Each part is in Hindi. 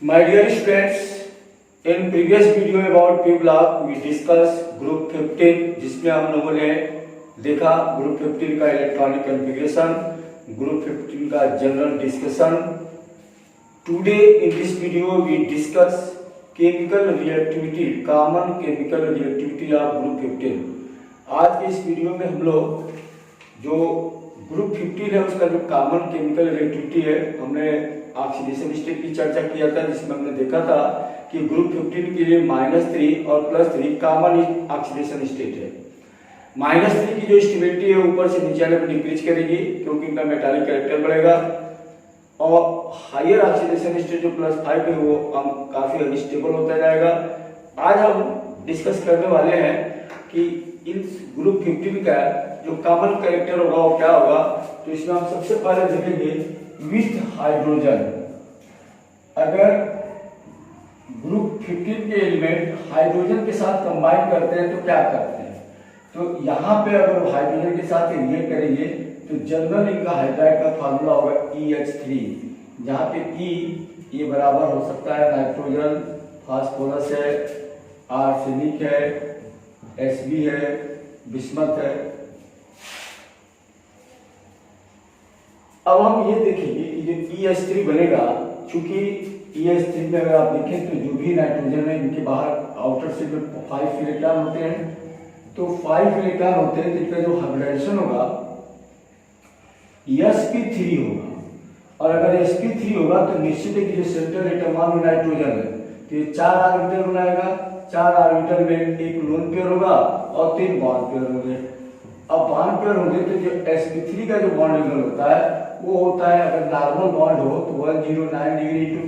My dear students, in previous video about P block we discuss group 15 जिसमें हम लोगों ने देखा ग्रुप 15 का इलेक्ट्रॉनिक कॉन्फ़िगरेशन, ग्रुप 15 का general discussion. Today in this video we discuss chemical reactivity, common chemical reactivity of group 15. आज के इस वीडियो में हम लोग जो ग्रुप 15 है उसका जो कॉमन केमिकल रिएक्टिविटी है, हमने ऑक्सीडेशन स्टेट की चर्चा किया था जिसमें हमने देखा था कि ग्रुप 15 के लिए -3 और +3 कॉमन ऑक्सीडेशन स्टेट है. -3 की जो स्टेबिलिटी है ऊपर से नीचे आने पर डिक्रीज करेगी क्योंकि इनका मेटालिक कैरेक्टर बढ़ेगा, और हायर ऑक्सीडेशन स्टेट जो +5 है वो काफी अनस्टेबल होता जाएगा. आज हम डिस्कस करने वाले हैं कि इन ग्रुप 15 का जो कॉमन कैरेक्टर होगा वो क्या होगा. तो इसमें हम सबसे पहले देखेंगे विथ हाइड्रोजन. अगर ग्रुप 15 के एलिमेंट हाइड्रोजन के साथ कंबाइन करते हैं तो क्या करते हैं. तो यहाँ पे अगर हाइड्रोजन के साथ रिएक्ट करेंगे तो जनरल इनका हाइड्राइड का फार्मूला होगा EH3, जहाँ पे E ये बराबर हो सकता है नाइट्रोजन, फास्फोरस है, आर्सेनिक है, Sb है, बिस्मथ है. अब हम ये देखेंगे कि जो EH3 बनेगा, चूंकि EH3 में अगर आप देखें तो जो भी नाइट्रोजन है इनके बाहर आउटर से जो 5 इलेक्ट्रॉन होते हैं, तो 5 इलेक्ट्रॉन होते हैं जिनका जो हाइब्रिडाइजेशन होगा sp3 होगा. और अगर sp3 होगा तो निश्चित है कि जो सेंट्रल एटम में नाइट्रोजन है तो ये 4 ऑर्बिटल बनाएगा. 4 ऑर्बिटल में एक लोन पेयर होगा और 3 बॉन्ड पेयर होंगे. अब बॉन्ड पेयर होंगे तो जो sp3 का जो बॉन्ड एंगल होता है वो होता है, अगर नॉर्मल बॉन्ड हो तो 109 डिग्री टू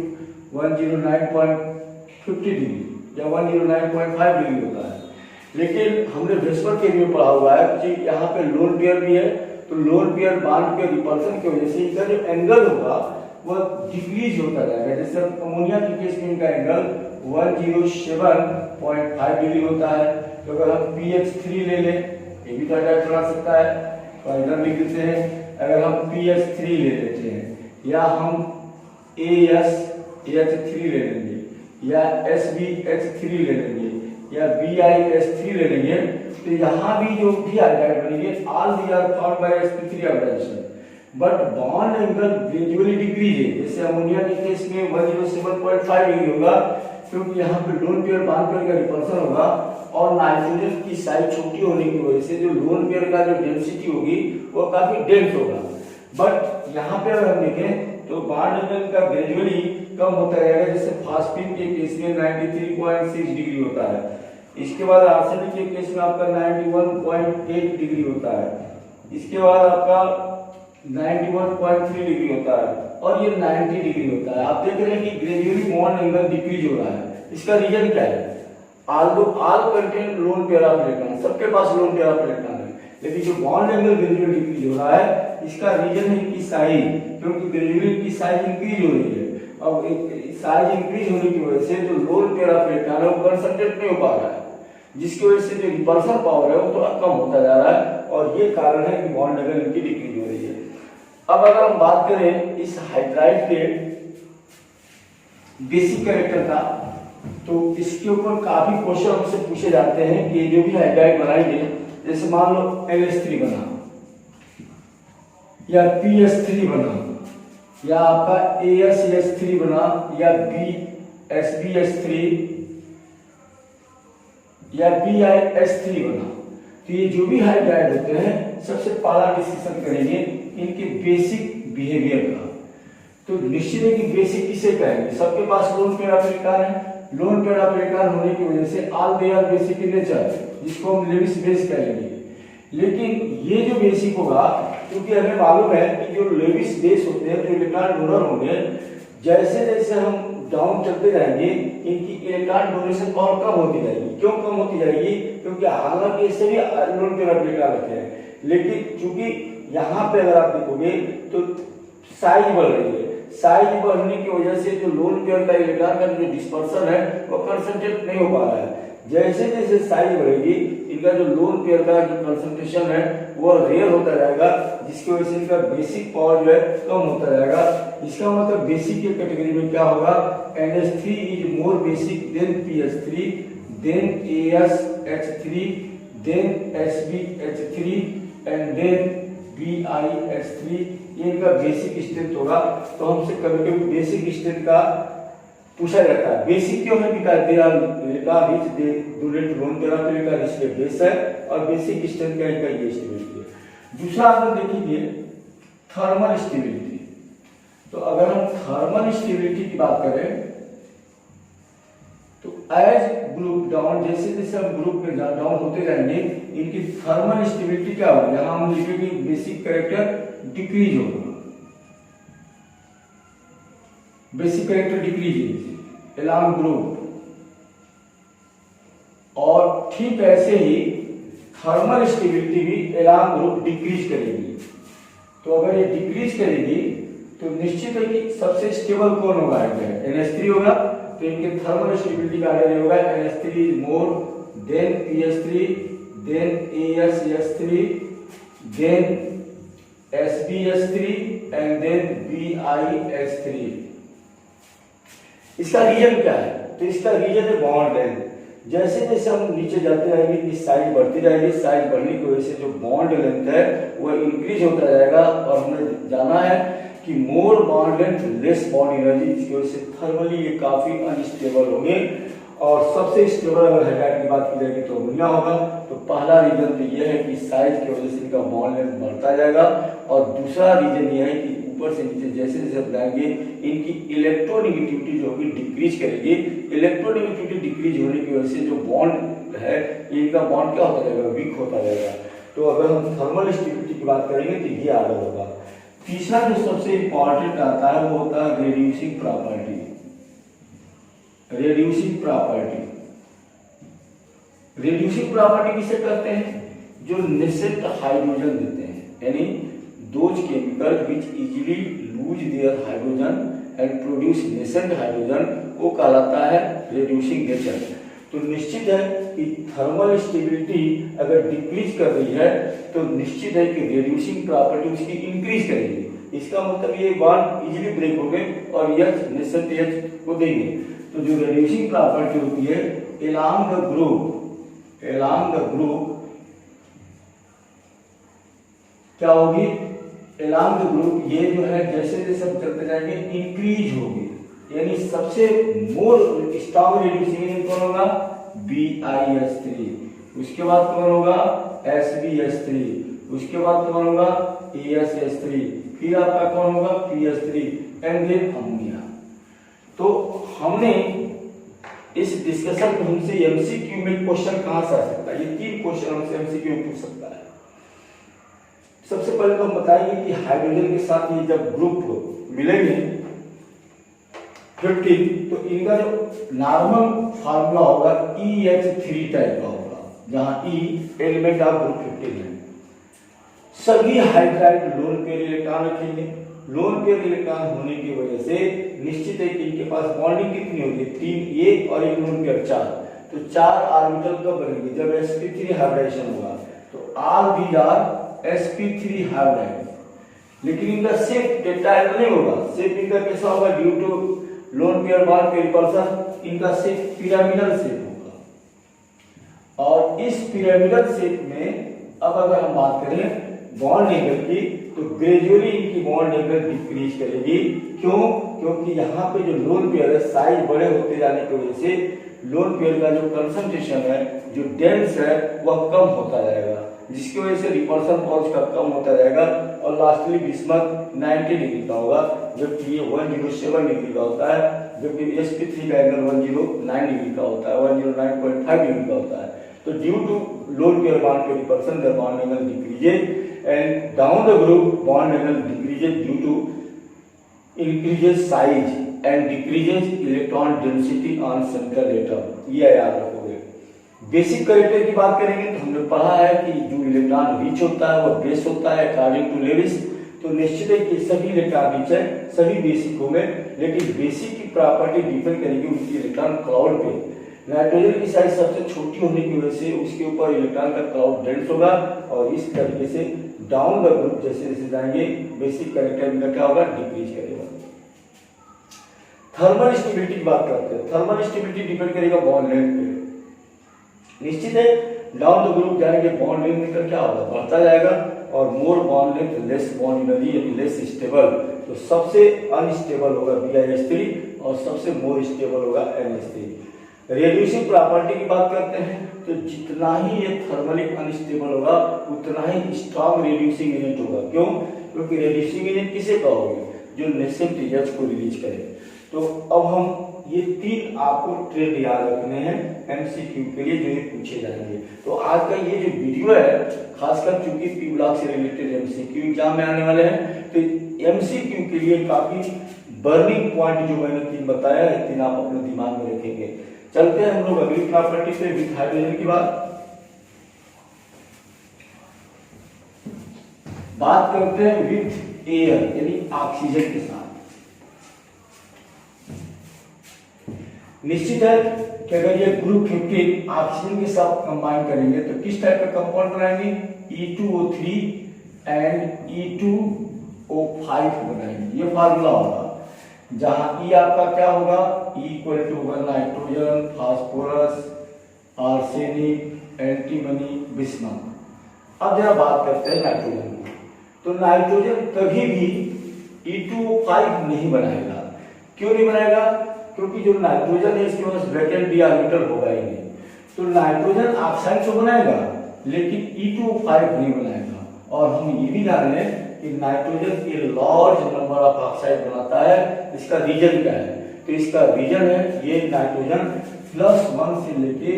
109.50 डिग्री या 109.5 डिग्री होता है. लेकिन हमने वेस्पर के में पढ़ा हुआ है कि यहाँ पे लोन पेयर भी है, तो लोन पेयर बॉन्ड के रिपल्सन की वजह से इनका जो एंगल होगा वो डिक्रीज होता जाएगा. जैसे अमोनिया के केस में इनका एंगल 107.5 डिग्री होता है. तो अगर हम PH3 ले लें, ये भी हाइड्राइड बना सकता है तो इधर लिख देते हैं. अगर हम PH3 ले लेते हैं या हम ASH3 ले लेंगे या SBH3 ले लेंगे या BiS3 ले लेंगे, तो यहाँ भी जो भी हाइड्राइड बनेंगे all they are formed by sp3 hybridization, but bond angle gradually decrease है. जैसे अमोनिया के केस में 107.5 डिग्री होगा क्योंकि यहाँ पे लोन पेयर बॉन्ड पेयर का रिपल्सन होगा, और नाइट्रोजन की साइज छोटी होने की वजह से जो लोन पेयर का जो डेंसिटी होगी वो काफी डेंस होगा. बट यहाँ पे अगर हम देखें तो बॉन्ड एंगल का ग्रेजुअली कम होता रहेगा. जैसे फास्फीन के केस में 93.6 डिग्री होता है, इसके बाद आर्सेनिक के केस में आपका 91.8 डिग्री होता है, इसके बाद आपका 91.3 डिग्री होता है, और ये 90 डिग्री होता है. आप देख रहे हैं कि ग्रेजुअली बॉन्ड एंगल डिक्रीज हो रहा है. इसका रीजन क्या है? All contain loan pair of electron, सबके पास लोन पेयर ऑफ इलेक्ट्रॉन है, लेकिन जो बॉन्ड एंगल ग्रेजुअली डिक्रीज हो रहा है इसका रीजन है कि साइज, क्योंकि ग्रेजुअली की साइज इंक्रीज हो रही है. अब साइज इंक्रीज होने की वजह से जो लोन पेयर ऑफ इलेक्ट्रॉन है वो कंसंट्रेट नहीं हो पा रहा है, जिसकी वजह से जो रिपल्सन पावर है वो थोड़ा कम होता जा रहा है, और ये कारण है कि बॉन्ड एंगल इनकी डिक्रीज हो रही है. अब अगर हम बात करें इस हाइड्राइड के बेसिक कैरेक्टर का, तो इसके ऊपर काफी क्वेश्चन हमसे पूछे जाते हैं कि जो भी हाइड्राइड बनाएंगे, जैसे मान लो NH3 बना या PH3 बना या आपका ASH3 बना या SBH3 या BiH3 बना, तो ये जो भी हाइड्राइड होते हैं सबसे पहला डिस्कशन करेंगे इनके बेसिक बिहेवियर का. तो निश्चित है कि बेसिक किसे कहेंगे, सबके पास लोन पेयर ऑफ इलेक्ट्रॉन है. लोन पेयर ऑफ इलेक्ट्रॉन होने की वजह से all they are basic in nature, जिसको हम लेविस बेस कहेंगे. लेकिन ये जो बेसिक होगा, क्योंकि हमें मालूम है कि जो लेविस बेस होते हैं, जो इलेक्ट्रॉन डोनर होंगे, जैसे जैसे हम डाउन चलते जाएंगे इनकी इलेक्ट्रॉन डोनेशन पावर कम होती जाएगी. क्यों कम होती जाएगी? क्योंकि हालांकि इससे भी लोन पेयर ऑफ इलेक्ट्रॉन होते हैं, लेकिन चूंकि यहाँ पे अगर आप देखोगे तो साइज बढ़ रही है. साइज बढ़ने की वजह से जो लोन पेयर का इलेक्ट्रॉन का जो डिस्पर्सन है वो कंसंट्रेट नहीं हो पा रहा है, जैसे जैसे साइज बढ़ेगी इनका जो लोन पेयर का जो कंसंट्रेशन है वो रेयर होता जाएगा, जिसकी वजह से इनका बेसिक पावर जो है कम होता जाएगा। इसका मतलब बेसिक की कैटेगरी में क्या होगा, NH3 is more basic than PH3 than ASH3 than SbH3 and then BiH3। ये इनका बेसिक स्ट्रेंथ होगा। तो हमसे कभी कभी बेसिक स्ट्रेंथ का पूछा जाता है। बेसिक क्यों है, because they are rich they do not lone pair of का इसलिए बेस है, और बेसिक स्ट्रेंथ का इनका ये स्टेबिलिटी है। दूसरा आप देखेंगे थर्मल स्टेबिलिटी। तो अगर हम थर्मल स्टेबिलिटी की बात करें तो एज ग्रुप डाउन, जैसे जैसे हम ग्रुप में डाउन होते जाएंगे इनकी थर्मल स्टेबिलिटी क्या होगी, यहां हम लिखेंगे बेसिक कैरेक्टर डिक्रीज होगा, basic character decrease along group. और ठीक ऐसे ही थर्मल स्टेबिलिटी भी एलॉन्ग ग्रुप डिक्रीज करेगी। तो अगर ये डिक्रीज करेगी तो निश्चित है कि सबसे स्टेबल कौन होगा, NH3 होगा। तो इनके थर्मल स्टेबिलिटी का आर्डर होगा NH3 is more than PH3 than ASH3 than SbH3 and then BiH3। इसका रीजन क्या है, तो इसका रीजन है बॉन्ड लेंथ। जैसे जैसे हम नीचे जाते जाएंगे कि साइज बढ़ती जाएगी, साइज बढ़ने की वजह से जो बॉन्ड लेंथ है वो इंक्रीज होता जाएगा। और हमें जाना है कि more bond length less bond energy, जिसकी वजह से थर्मली ये काफी अनस्टेबल होंगे। और सबसे स्टेबल अगर हाइड्राइड की बात की जाएगी तो अमोनिया होगा। तो पहला रीजन तो ये है कि साइज की वजह से इनका बॉन्ड लेंथ बढ़ता जाएगा। और दूसरा रीजन ये है कि ऊपर से नीचे जैसे जैसे बताएंगे इनकी इलेक्ट्रोनेगेटिविटी जो होगी डिक्रीज करेगी। इलेक्ट्रोनेगेटिविटी डिक्रीज होने की वजह से जो बॉन्ड है इनका बॉन्ड क्या होता जाएगा, वीक होता जाएगा। तो अगर हम थर्मल स्टेबिलिटी की बात करेंगे तो ये आगे होगा। तीसरा जो सबसे इंपॉर्टेंट आता है वो होता है reducing property. Reducing property, reducing property किसे कहते हैं, जो नेसेंट हाइड्रोजन देते हैं, यानी those chemical which easily lose their hydrogen and produce nascent hydrogen, वो कहलाता है रिड्यूसिंग नेचर। तो निश्चित है कि थर्मल स्टेबिलिटी अगर डिक्रीज कर रही है तो निश्चित है कि रिड्यूसिंग प्रॉपर्टी उसकी इंक्रीज करेगी। इसका मतलब ये बॉन्ड इजीली ब्रेक हो गए और H नेसेंट H को देंगे। तो जो रिड्यूसिंग प्रॉपर्टी होती है along the group क्या होगी, along the group ये जो है जैसे जैसे हम चलते जाएंगे इंक्रीज होगी। यानी सबसे मोर स्ट्रॉन्ग रिड्यूसिंग एजेंट कौन होगा, BiH3, उसके बाद कौन होगा SbH3, उसके बाद कौन होगा ASH3, फिर आपका कौन होगा PH3 एंड देन अमोनिया। तो हमने इस डिस्कशन में हमसे एमसीक्यू में क्वेश्चन कहां से आ सकता है, ये 3 क्वेश्चन हमसे एमसीक्यू में पूछ सकता है। सबसे पहले तो हम बताएंगे कि हाइड्रोजन के साथ ये जब ग्रुप मिलेंगे 15 तो इनका जो नॉर्मल फार्मूला होगा EH3 टाइप का होगा, जहां E एलिमेंट ऑफ ग्रुप 15 है। सभी हाइड्राइड लोन पेयर इलेक्ट्रॉन रखेंगे। लोन पेयर इलेक्ट्रॉन होने की वजह से निश्चित है कि इनके पास बॉन्डिंग कितनी होगी, 3 एक और एक लोन पेयर 4। तो 4 ऑर्बिटल कब बनेंगे, जब sp3 हाइब्रिडेशन होगा। तो all these are sp3 hybrid, लेकिन इनका शेप टेट्राहेड्रल नहीं होगा। शेप इनका कैसा होगा, due to lone pair bond के रिपल्सन इनका शेप पिरामिडल शेप होगा। और इस पिरामिडल शेप में अब अगर हम बात करें बॉन्ड एंगल की तो ग्रेजुअली इनकी बॉन्ड एंगल डिक्रीज करेगी। क्यों, क्योंकि यहाँ पे जो लोन पेयर है साइज बड़े होते जाने की वजह से लोन पेयर का जो कंसंट्रेशन है, जो डेंस है वह कम होता जाएगा, जिसकी वजह से रिपल्सन फोर्स का कम होता जाएगा। और लास्टली बिस्मथ 90 डिग्री का होगा, जबकि ये 107 डिग्री का होता है, जबकि sp3 का एंगल 109 डिग्री का होता है, 109.5 डिग्री का होता है। तो due to lone pair bond के repulsion the bond angle decreases and down the group bond angle decreases due to increases size and decreases electron density on central atom। ये याद रखोगे। बेसिक कैरेक्टर की बात करेंगे तो हमने पढ़ा है कि जो इलेक्ट्रॉन रिच होता है वह बेस होता है अकॉर्डिंग टू लेविस। तो निश्चित है कि सभी इलेक्ट्रॉन रिच है, सभी बेसिक होंगे, लेकिन बेसिक की प्रॉपर्टी डिपेंड करेगी उनकी इलेक्ट्रॉन क्लाउड पे। नाइट्रोजन की साइज सबसे छोटी होने की वजह से उसके ऊपर इलेक्ट्रॉन का क्लाउड डेंस होगा और इस तरीके से डाउन द ग्रुप जैसे जैसे जाएंगे बेसिक कैरेक्टर इनका क्या होगा, डिक्रीज करेगा। थर्मल स्टेबिलिटी की बात करते हैं। थर्मल स्टेबिलिटी डिपेंड करेगा बॉन्ड लेंथ पे। निश्चित है डाउन द ग्रुप जाएंगे बॉन्ड लेंथ का क्या होगा, बढ़ता जाएगा और more bond length less bond energy यानी लेस स्टेबल। तो सबसे अनस्टेबल होगा BiH3 और सबसे मोर स्टेबल होगा NH3। रेड्यूसिंग प्रॉपर्टी की बात करते हैं तो जितना ही ये थर्मली अनस्टेबल होगा उतना ही स्ट्रॉन्ग रेड्यूसिंग एजेंट होगा। क्यों? क्योंकि रेड्यूसिंग एजेंट किसे कहोगे, जो नेसेंट एजेंट्स को रिलीज करे। तो अब हम ये 3 आपको ट्रेंड याद रखने हैं MCQ के लिए जो ये पूछे जाएंगे। तो आज का ये जो वीडियो है खासकर चूंकि पी ब्लॉक से रिलेटेड MCQ एग्जाम में आने वाले हैं तो MCQ के लिए काफी बर्निंग पॉइंट जो मैंने 3 बताया है 3 आप अपने दिमाग में रखेंगे। चलते हैं हम लोग अगली प्रॉपर्टी पे विथ हाइड्रोजन की बात करते हैं विथ एयर यानी ऑक्सीजन के साथ। निश्चित है कि अगर ये ग्रुप 15 ऑक्सीजन के साथ कंबाइन करेंगे तो किस टाइप का कंपाउंड बनाएंगे, E2O3 एंड E2O5 बनाएंगे। ये फार्मूला होगा जहां E आपका क्या होगा, E इक्वल टू होगा nitrogen, phosphorus, arsenic, antimony, bismuth. अब जरा बात करते हैं नाइट्रोजन की। तो नाइट्रोजन कभी भी E2O5 नहीं बनाएगा। क्यों नहीं बनाएगा? क्योंकि जो नाइट्रोजन है इसके पास वैकेंट डी ऑर्बिटल होगा ही नहीं। तो नाइट्रोजन ऑक्साइड तो बनाएगा लेकिन E2O5 नहीं बनाएगा। और हम ये भी जान लें कि नाइट्रोजन एक लार्ज नंबर ऑफ ऑक्साइड बनाता है। इसका रीजन क्या है? तो इसका रीजन है ये नाइट्रोजन +1 से लेके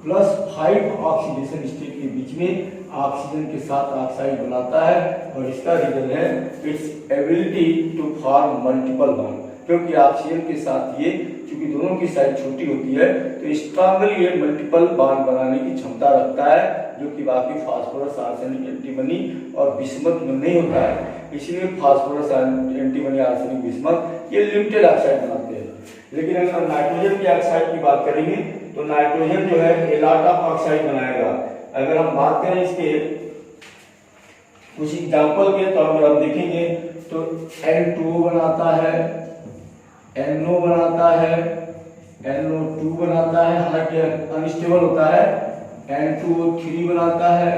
+5 ऑक्सीडेशन स्टेट के बीच में ऑक्सीजन के साथ ऑक्साइड बनाता है। और इसका रीजन है its ability to form multiple bond. क्योंकि ऑक्सीजन के साथ ये चूंकि दोनों की साइज छोटी होती है तो स्ट्रांगली ये मल्टीपल बॉन्ड बनाने की क्षमता रखता है जो कि बाकी फास्फोरस, आर्सेनिक, एंटीमनी और बिस्मथ में नहीं होता है। इसलिए फास्फोरस, एंटीमनी, आर्सेनिक, बिस्मथ ये लिमिटेड ऑक्साइड बनाते हैं। लेकिन अगर नाइट्रोजन की ऑक्साइड की बात करेंगे तो नाइट्रोजन जो है ए लॉट ऑफ ऑक्साइड बनाएगा। अगर हम बात करें इसके कुछ एग्जाम्पल के तो अगर हम देखेंगे तो N2 बनाता है, NO बनाता है, NO2 बनाता है, हालांकि अनस्टेबल होता है, N2O3 बनाता है,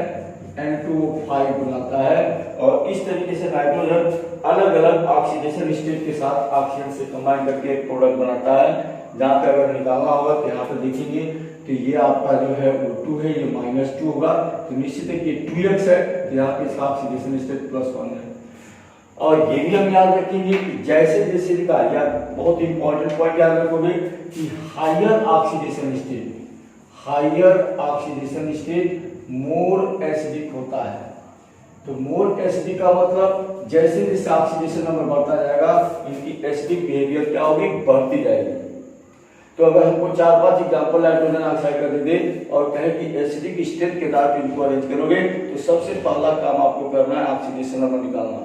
N2O5 बनाता है। और इस तरीके से नाइट्रोजन अलग अलग ऑक्सीडेशन स्टेट के साथ ऑक्सीजन से कंबाइन करके एक प्रोडक्ट बनाता है। जहाँ पे अगर निकालना होगा तो यहाँ पे देखेंगे तो ये आपका जो है O2 है, ये -2 होगा। तो निश्चित है कि 2x है तो यहाँ पे इसका ऑक्सीडेशन स्टेट +1 है। और ये भी हम याद रखेंगे कि जैसे जैसे लिखा या बहुत इंपॉर्टेंट पॉइंट याद रखोगे कि higher oxidation state more acidic होता है। तो मोर एसिडिक का मतलब जैसे जैसे ऑक्सीडेशन नंबर बढ़ता जाएगा इनकी एसिडिक बिहेवियर क्या होगी, बढ़ती जाएगी। तो अगर हमको 4-5 एग्जाम्पल नाइट्रोजन ऑक्साइड का दे दे और कहे कि एसिडिक स्टेट के आधार पर इनको अरेंज करोगे तो सबसे पहला काम आपको करना है ऑक्सीडेशन नंबर निकालना।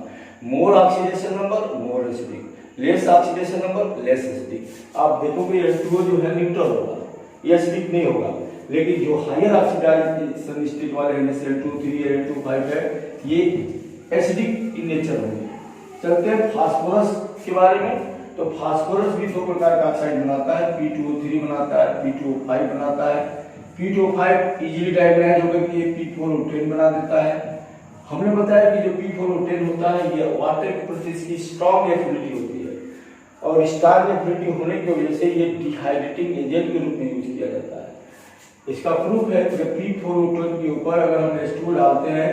More oxidation number more acidic, less oxidation number less acidic. आप देखोगे H2O जो है न्यूट्रल होगा, ये एसिडिक नहीं होगा। लेकिन जो हायर ऑक्सीडेशन स्टेट वाले हैं जैसे N2O3 है, N2O5 है, ये एसिडिक इन नेचर होंगे। चलते हैं फास्फोरस के बारे में। तो फास्फोरस भी 2 प्रकार का ऑक्साइड बनाता है, P2O3 बनाता है, P2O5 बनाता है। P2O5 इजीली डायग्राइज होकर के P4O10 बना देता है। हमने बताया कि जो P4O10 होता है ये वाटर के प्रति इसकी स्ट्रॉन्ग एफिनिटी होती है और स्ट्रॉन्ग एफिनिटी होने की वजह से ये डिहाइड्रेटिंग एजेंट के रूप में यूज किया जाता है। इसका प्रूफ है कि P4O10 के ऊपर अगर हम H2 डालते हैं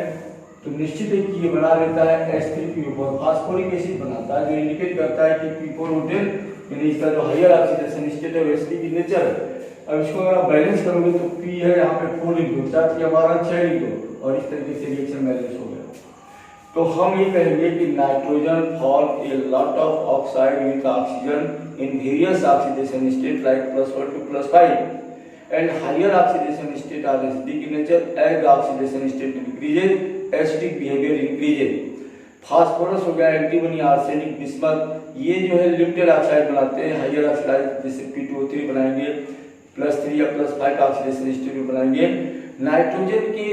तो निश्चित है कि ये बना लेता है H3 के ऊपर फास्फोरिक एसिड बनाता है, जो इंडिकेट करता है कि P4O10 यानी इसका जो हायर ऑक्सीडेशन स्टेट है एसिडिक इन नेचर है। अब इसको अगर आप बैलेंस करोगे तो P है यहाँ पे 4 लिख दो, 4 हमारा 6 लिख दो और इस तरीके से रिएक्शन बैलेंस हो गया। तो हम ये कहेंगे कि nitrogen form a lot of oxide with oxygen in various oxidation state like +1 to +5 and higher oxidation state are acidic in nature as oxidation state increases acidic behaviour increases. Phosphorus हो गया, एंटीमनी, आर्सेनिक, बिस्मथ, ये जो है लिमिटेड ऑक्साइड बनाते हैं। हायर ऑक्साइड जैसे P2O3 बनाएंगे, +3 या +5 ऑक्सीडेशन स्टेट बनाएंगे। नाइट्रोजन के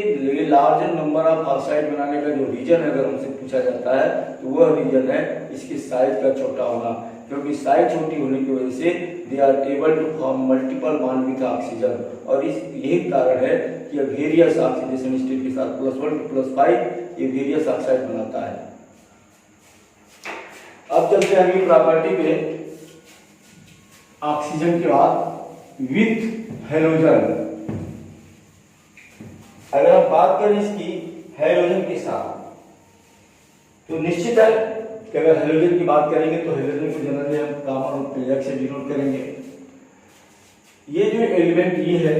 लार्जर नंबर ऑफ ऑक्साइड बनाने का जो रीजन अगर हमसे पूछा जाता है तो वह रीजन है इसकी साइज का छोटा होना, क्योंकि साइज छोटी होने की वजह से they are able to form multiple bond with oxygen, और इस यही कारण है कि वेरियस ऑक्सीडेशन स्टेट के साथ +1 to +5 ये वेरियस ऑक्साइड बनाता है। अब चलते हैं अगली प्रॉपर्टी पे, ऑक्सीजन के बाद विथ हेलोजन। अगर हम बात करें इसकी हेलोजन के साथ तो निश्चित है कि अगर हेलोजन की बात करेंगे तो हेलोजन को जनरली हम कॉमन रूप में X से डिनोट करेंगे। ये जो एलिमेंट ये है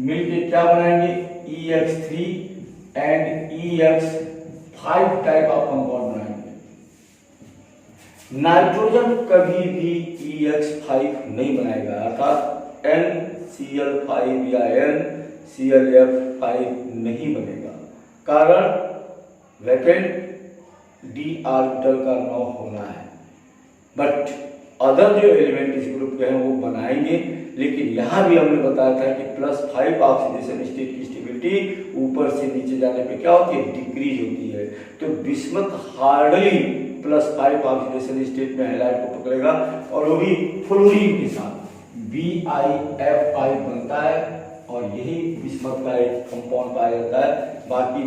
मिलके क्या बनाएंगे, EX3 and EX5 type of compound बनाएंगे। नाइट्रोजन कभी भी EX5 नहीं बनाएगा, अर्थात NCl5 या NClF5 नहीं बनेगा, कारण वैकेंट d ऑर्बिटल का 9 होना है। बट अदर जो एलिमेंट इस ग्रुप के हैं वो बनाएंगे, लेकिन यहां भी हमने बताया था कि +5 ऑक्सीडेशन स्टेट की स्टेबिलिटी ऊपर से नीचे जाने पे क्या होती है, डिक्रीज होती है। तो बिस्मथ हार्डली +5 ऑक्सीडेशन स्टेट में हैलाइड को पकड़ेगा, और वो भी फ्लोरीन के साथ BiF5 बनता है, और यही बिस्मथ का एक कंपाउंड पाया जाता है। बाकी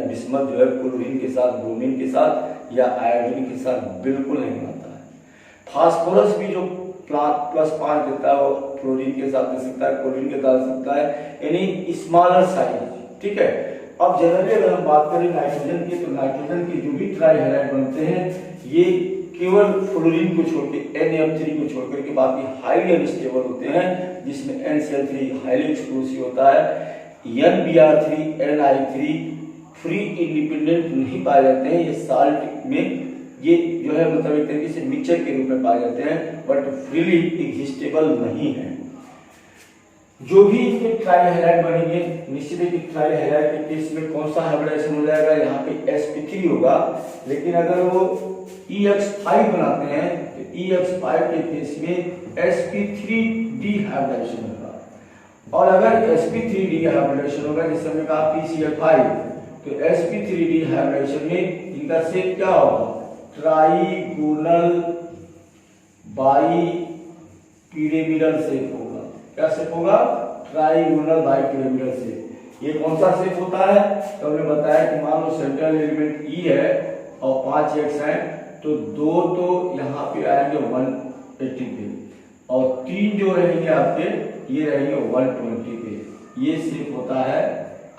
बिस्मथ जो है क्लोरीन के साथ, ब्रोमीन के साथ या आयोडीन के साथ बिल्कुल नहीं बनता है। फास्फोरस भी जो +5 देता है वो फ्लोरीन के साथ दे सकता है, क्लोरीन के साथ दे सकता है, यानी स्मॉलर साइज। ठीक है। अब जनरली अगर हम बात करें नाइट्रोजन की, तो नाइट्रोजन के जो भी ट्राई हैलाइड बनते हैं ये केवल फ्लोरीन को छोड़ के NF3 को छोड़ करके बाकी हाईली अनस्टेबल होते हैं, जिसमें NCl3 हाईली एक्सप्लोसिव होता है, NBr3 NI3 फ्री इंडिपेंडेंट नहीं पाए जाते हैं। ये साल्ट में ये जो है मतलब एक तरीके से मिक्सचर के रूप में पाए जाते हैं, बट फ्रीली एग्जिस्टेबल नहीं है। जो भी इनके ट्राई हैलाइड बनेंगे, निश्चित है कि ट्राई हैलाइड के केस में कौन सा हाइब्रिडाइजेशन हो जाएगा, यहाँ पे sp3 होगा, लेकिन अगर वो EX5 बनाते हैं तो EX5 के केस में sp3d हाइब्रिडाइजेशन होगा, और अगर sp3d हाइब्रिडाइजेशन होगा, जैसे हमने कहा PCl5, तो sp3d हाइब्रिडाइजेशन में इनका शेप क्या होगा, ट्राइगोनल बाई पिरामिडल शेप होगा। क्या शेप होगा, ट्राइगोनल बाई पिरामिडल शेप। ये कौन सा शेप होता है, तो हमने बताया कि मान लो सेंट्रल एलिमेंट E है और 5 X है, तो 2 तो यहाँ पे आएंगे 180 पे, और 3 जो रहेंगे आपके ये रहेंगे 120 पे। ये शेप होता है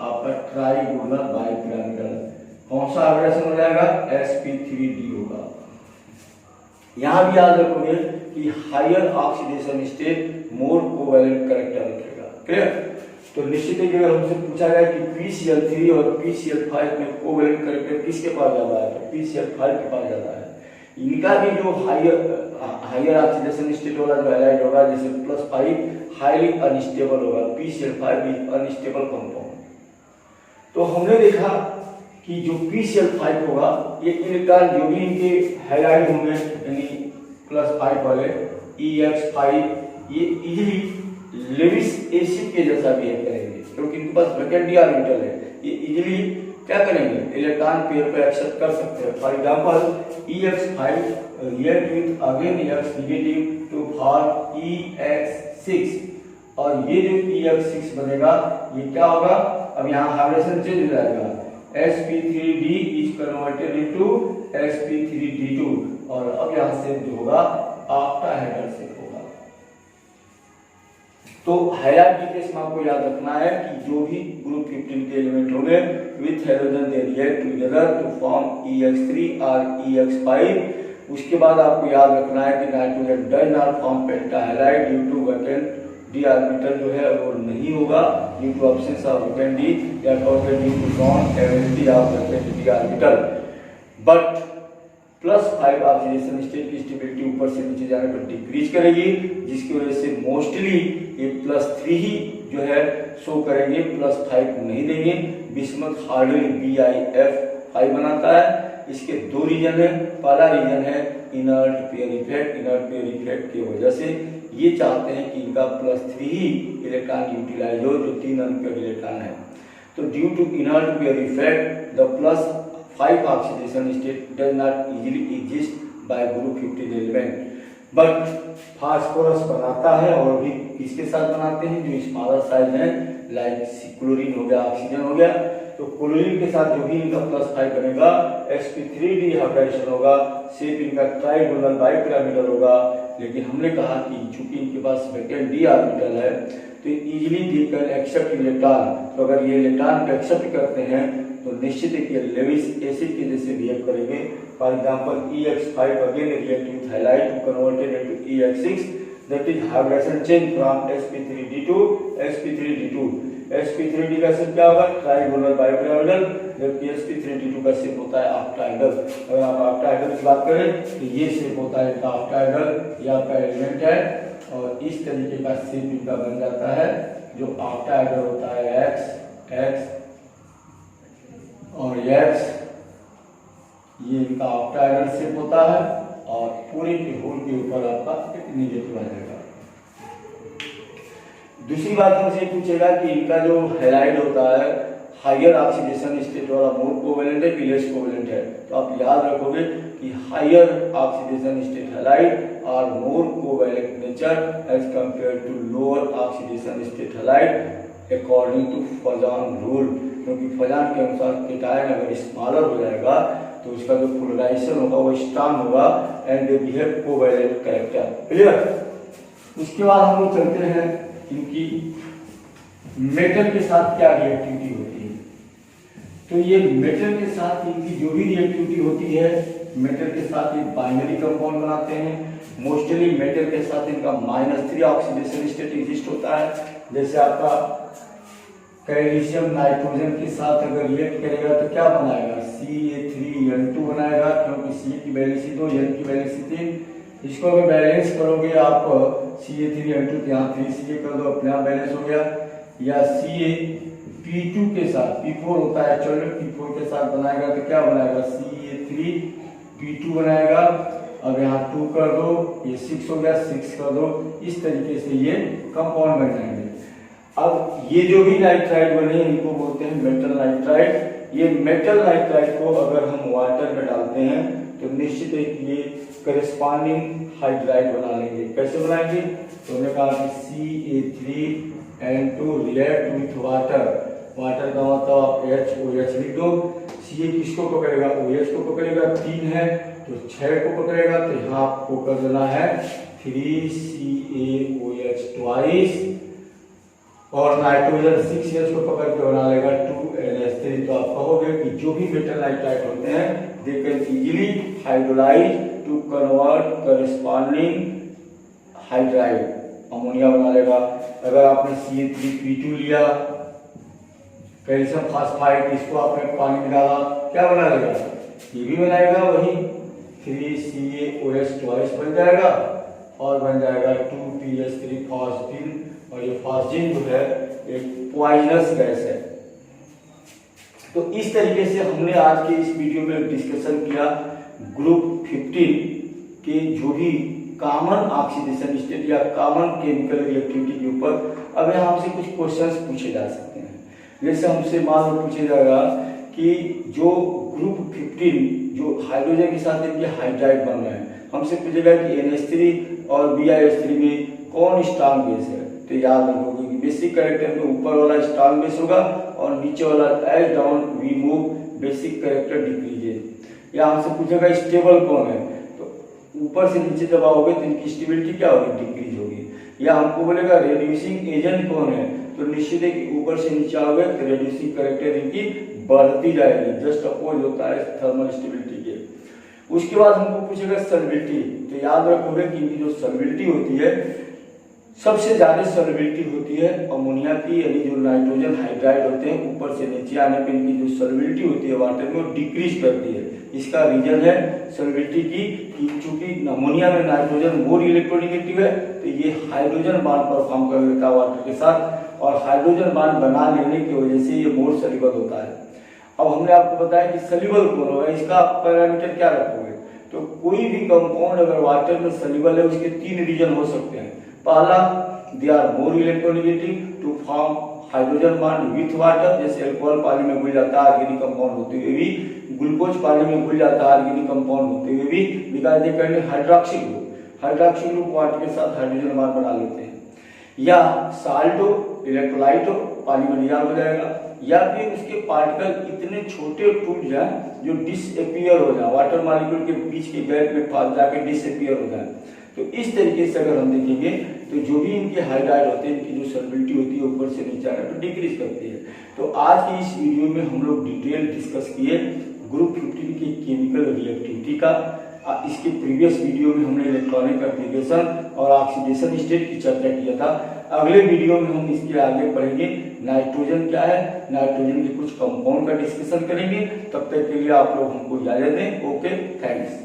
आपका ट्राइगोनल बाई पिरामिडल। कौन सा हाइब्रिडेशन हो जाएगा, sp3d होगा। यहां भी याद रखोगे कि higher oxidation state more covalent character रखेगा। क्लियर। तो निश्चित है कि अगर हमसे पूछा जाए कि PCl3 और PCl5 में कोवैलेंट कैरेक्टर किसके पास ज्यादा है, तो PCl5 के पास ज्यादा है। इनका भी जो हायर ऑक्सीडेशन स्टेट वाला जो हैलाइड होगा, जैसे +5 हाईली अनस्टेबल होगा, PCl5 भी अनस्टेबल कंपाउंड। तो हमने देखा कि जो PCl5 होगा ये इलेक्ट्रॉन जो भी इनके हैलाइड होंगे यानी +5 वाले EX5, ये इजीली लेविस एसिड के जैसा बिहेव करेंगे, क्योंकि इनके पास वैकेंट d ऑर्बिटल है। ये इजीली क्या करेंगे, इलेक्ट्रॉन पेयर पे एक्सेप्ट कर सकते हैं। For example EX5 react with again X negative to form EX6, और ये जो EX6 बनेगा ये क्या होगा, अब यहाँ हाइब्रिडेशन चेंज हो जाएगा, sp3d is converted into sp3d2, और अब यहाँ से जो होगा ऑक्टाहेड्रल शेप होगा। तो हैलाइड के केस में आपको याद रखना है कि जो भी ग्रुप 15 के एलिमेंट होंगे with hydrogen they react together to form EX3 और EX5। उसके बाद आपको याद रखना है कि nitrogen does not form pentahalide due to vacant d orbital जो है वो नहीं होगा, due to absence of vacant d या due to non availability of vacant d orbital. But +5 oxidation state की स्टेबिलिटी ऊपर से नीचे जाने पर डिक्रीज करेगी, जिसकी वजह से मोस्टली ये +3 ही जो है शो करेंगे, +5 नहीं देंगे। बिस्मथ हार्डली BiF5 बनाता है। इसके 2 रीजन है। पहला रीजन है inert pair effect. Inert pair effect की वजह से ये चाहते हैं कि इनका +3 ही इलेक्ट्रॉन यूटिलाइज हो, जो 3 अनपेयर्ड इलेक्ट्रॉन है। तो due to inert pair effect the +5 oxidation state does not easily exist by group 15 element, but phosphorus बनाता है, और भी किसके साथ बनाते हैं, जो स्मॉलर साइज है, लाइक क्लोरीन हो गया, ऑक्सीजन हो गया। तो क्लोरीन के साथ जो भी इनका +5 बनेगा, sp3 डिहाइड्रेशन होगा, शेप इनका ट्राइगोनल बाइपिरामिडल होगा। लेकिन हमने कहा कि चूंकि इनके पास वैकेंट d ऑर्बिटल है, तो easily they can accept electron. तो अगर ये इलेक्ट्रॉन को एक्सेप्ट करते हैं तो निश्चित है कि लेविस एसिड के जैसे बिहेव करेंगे। For example EX5 again react with halide to converted into EX6, that is hybridization change from sp3d to sp3d2। sp3d का शेप क्या होगा, ट्राइगोनल बाइपिरामिडल, जबकि sp3d2 का शेप होता है ऑक्टाहेड्रल। अगर आप ऑक्टाहेड्रल की बात करें तो ये शेप होता है इनका ऑक्टाहेड्रल, ये आपका एलिमेंट है, और इस तरीके का शेप इनका बन जाता है, जो ऑक्टाहेड्रल होता है x और x, ये इनका ऑक्टाहेड्रल शेप होता है, और पूरे के होल के ऊपर आपका एक नेगेटिव आ जाएगा। दूसरी बात हमसे पूछेगा कि इनका जो हैलाइड होता है, हायर ऑक्सीडेशन स्टेट वाला मोर कोवेलेंट है कि लेस कोवेलेंट है। तो आप याद रखोगे कि हायर ऑक्सीडेशन स्टेट हैलाइड और more covalent nature as compare to lower oxidation state halide according to Fajan rule. क्योंकि फजान के अनुसार केटायन अगर स्मॉलर हो जाएगा तो उसका जो पोलराइजेशन होगा वो स्ट्रांग होगा and they behave covalent character. Clear. उसके बाद हम लोग चलते हैं इनकी मेटल के साथ क्या रिएक्टिविटी होती है। तो ये मेटल के साथ इनकी जो भी रिएक्टिविटी होती है, मेटल के साथ ये बाइनरी कंपाउंड बनाते हैं। मोस्टली मेटल के साथ इनका -3 ऑक्सीडेशन स्टेट एग्जिस्ट होता है। जैसे आपका कैल्शियम नाइट्रोजन के साथ अगर रिएक्ट करेगा तो क्या बनाएगा, Ca3N2 बनाएगा, क्योंकि C की वैलेंसी 2, N की वैलेंसी 3। इसको अगर बैलेंस करोगे आप Ca3N2 तो यहाँ 3Ca कर दो, अपने आप बैलेंस हो गया। या Ca P2 के साथ P4 होता है, चलो P4 के साथ बनाएगा तो क्या बनाएगा, Ca3P2 बनाएगा। अब यहाँ 2 कर दो, ये 6 हो गया, 6 कर दो। इस तरीके से ये कंपाउंड बन जाएंगे। अब ये जो भी नाइट्राइड बने इनको बोलते हैं मेटल नाइट्राइड। ये मेटल नाइट्राइड को अगर हम वाटर में डालते हैं तो निश्चित है कि ये करेस्पॉन्डिंग हाइड्राइड बना लेंगे। कैसे बनाएंगे, तो हमने कहा कि Ca3N2 react with water. Water का मतलब आप HOH लिख दो। Ca किसको पकड़ेगा, OH को पकड़ेगा, 3 है तो 6 को पकड़ेगा, तो यहाँ आपको कर देना है 3CaOH ट्वाइस, और नाइट्रोजन 6H को पकड़ के बना लेगा 2NH3। तो आप कहोगे कि जो भी मेटल नाइट्राइड होते हैं they can easily hydrolyse to convert corresponding hydride, ammonia बना लेगा। अगर आपने Ca3P2 लिया, कैल्शियम फास्फाइड, इसको आपने पानी में डाला, क्या बना लेगा, ये भी बनाएगा वही 3CaOH ट्वाइस बन जाएगा, और बन जाएगा 2PS3 फास्फिन। और ये फास्फिन जो है एक पॉइजनस गैस है। तो इस तरीके से हमने आज के इस वीडियो में डिस्कशन किया ग्रुप 15 के जो भी कॉमन ऑक्सीडेशन स्टेट या कॉमन केमिकल रिएक्टिविटी के ऊपर। अब यहाँ हमसे कुछ क्वेश्चंस पूछे जा सकते हैं। जैसे हमसे मान लो पूछे जाएगा कि जो ग्रुप 15 जो हाइड्रोजन के साथ इनके हाइड्राइड बन रहे हैं, हमसे पूछेगा कि NH3 और BiH3 में कौन स्ट्रॉन्ग बेस है। तो याद रखोगे कि बेसिक कैरेक्टर में ऊपर वाला स्ट्रॉन्ग बेस होगा और नीचे वाला as down we move basic character decreases. या हमसे पूछेगा स्टेबल कौन है, तो ऊपर से नीचे दबाओगे तो इनकी स्टेबिलिटी क्या होगी, डिक्रीज होगी। या हमको बोलेगा रेड्यूसिंग एजेंट कौन है, तो निश्चित है कि ऊपर से नीचे आओगे तो रेड्यूसिंग कैरेक्टर इनकी बढ़ती जाएगी, जस्ट अपोज होता है थर्मल स्टेबिलिटी के। उसके बाद हमको पूछेगा सॉल्युबिलिटी। तो याद रखोगे कि इनकी जो सॉल्युबिलिटी होती है, सबसे ज्यादा सॉल्युबिलिटी होती है अमोनिया की, यानी जो नाइट्रोजन हाइड्राइड होते हैं ऊपर से नीचे आने पर इनकी जो सॉल्युबिलिटी होती है वाटर में वो डिक्रीज करती है। इसका रीजन है सॉल्युबिलिटी की, चूंकि अमोनिया में नाइट्रोजन मोर इलेक्ट्रोनेगेटिव है तो ये हाइड्रोजन बॉन्ड परफॉर्म कर देता है वाटर के साथ, और हाइड्रोजन बॉन्ड बना लेने की वजह से ये मोर सॉल्युबल होता है। अब हमने आपको बताया कि सॉल्युबल कौन होगा, इसका पैरामीटर क्या रखोगे। तो कोई भी कंपाउंड अगर वाटर में सॉल्युबल है उसके 3 रीजन हो सकते हैं। पहला, they are more electronegative to form hydrogen bond with water, जैसे अल्कोहल पानी में घुल जाता है ऑर्गेनिक कंपाउंड होते हुए भी, ग्लूकोज पानी में घुल जाता है ऑर्गेनिक कंपाउंड होते हुए भी, because they can hydroxy group water के साथ हाइड्रोजन बॉन्ड बना लेते हैं। या साल्ट हो, इलेक्ट्रोलाइट हो, पानी में निजाल हो जाएगा, या फिर उसके पार्टिकल इतने छोटे टूट जाए जो डिसअपियर हो जाए, वाटर मॉलिक्यूल के बीच के गैप में फंस जाके डिसअपियर हो जाए। तो इस तरीके से अगर हम देखेंगे तो जो भी इनके हाइड्राइड होते हैं, इनकी जो सॉल्बिलिटी होती है ऊपर से नीचे आना तो डिक्रीज करती है। तो आज की इस वीडियो में हम लोग डिटेल डिस्कस किए ग्रुप 15 के केमिकल रिएक्टिविटी का। इसके प्रीवियस वीडियो में हमने इलेक्ट्रॉनिक कॉन्फ़िगरेशन और ऑक्सीडेशन स्टेट की चर्चा किया था। अगले वीडियो में हम इसके आगे पढ़ेंगे नाइट्रोजन क्या है, नाइट्रोजन के कुछ कंपाउंड का डिस्कशन करेंगे। तब तक के लिए आप लोग हमको इजाजत दें। Okay, thanks.